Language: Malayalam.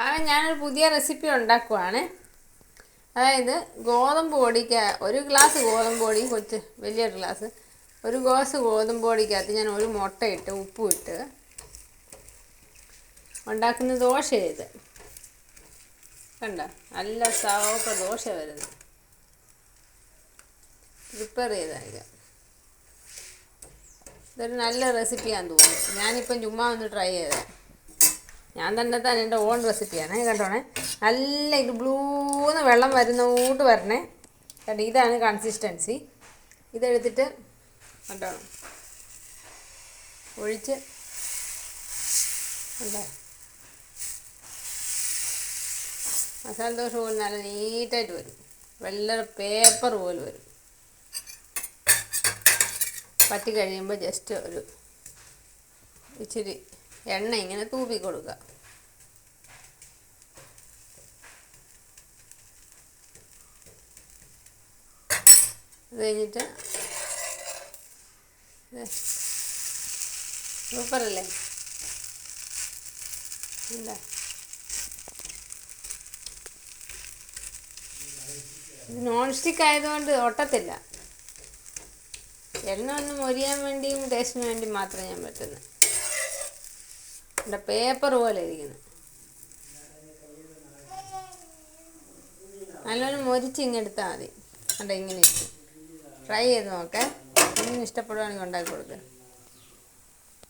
അങ്ങനെ ഞാനൊരു പുതിയ റെസിപ്പി ഉണ്ടാക്കുവാണ്. അതായത് ഗോതമ്പ് പൊടിക്ക് 1 ഗ്ലാസ് ഗോതമ്പ് പൊടി, വലിയൊരു ഗ്ലാസ് 1 ഗ്ലാസ് ഗോതമ്പ് പൊടിക്കകത്ത് ഞാൻ 1 മുട്ട ഇട്ട് ഉപ്പും ഇട്ട് ഉണ്ടാക്കുന്ന ദോശ. ഇത് കണ്ട നല്ല സോഫ്റ്റ് ദോശ വരുന്നത്. പ്രിപ്പയർ ചെയ്താൽ ഇതൊരു നല്ല റെസിപ്പിയാണെന്ന് തോന്നുന്നു. ഞാനിപ്പം ചുമ്മാ ഒന്ന് ട്രൈ ചെയ്തത്. ഞാൻ തന്നെ എൻ്റെ ഓൺ റെസിപ്പിയാണ്. കണ്ടോണേ, നല്ല ഇത് ബ്ലൂന്ന് വെള്ളം വരുന്നോട്ട് വരണേ. കണ്ടോ, ഇതാണ് കൺസിസ്റ്റൻസി. ഇതെടുത്തിട്ട് കണ്ടോ ഒഴിച്ച് കണ്ടോ, മസാല ദോശ പോലെ നല്ല നീറ്റായിട്ട് വരും. വെള്ള പേപ്പർ പോലെ വരും. പറ്റി കഴിയുമ്പോൾ ജസ്റ്റ് ഒരു ഇച്ചിരി എണ്ണ ഇങ്ങനെ തൂപ്പി കൊടുക്കുക. അത് കഴിഞ്ഞിട്ട് സൂപ്പറല്ലേ? എന്താ ഇത് നോൺ സ്റ്റിക്ക് ആയതുകൊണ്ട് ഒട്ടത്തില്ല. എണ്ണ ഒന്ന് മൊരിയാൻ വേണ്ടിയും ടേസ്റ്റിന് വേണ്ടി മാത്രമേ ഞാൻ പറ്റുന്നത്. എൻ്റെ പേപ്പർ പോലെ ഇരിക്കുന്നു. നല്ലോണം മൊരിച്ച് ഇങ്ങെടുത്താൽ മതി. കണ്ടോ, ഇങ്ങനെ ഇരിക്കും. ട്രൈ ചെയ്ത് നോക്കേ. ഇഷ്ടപ്പെടുവാണെങ്കിൽ ഉണ്ടാക്കി കൊടുക്കുക.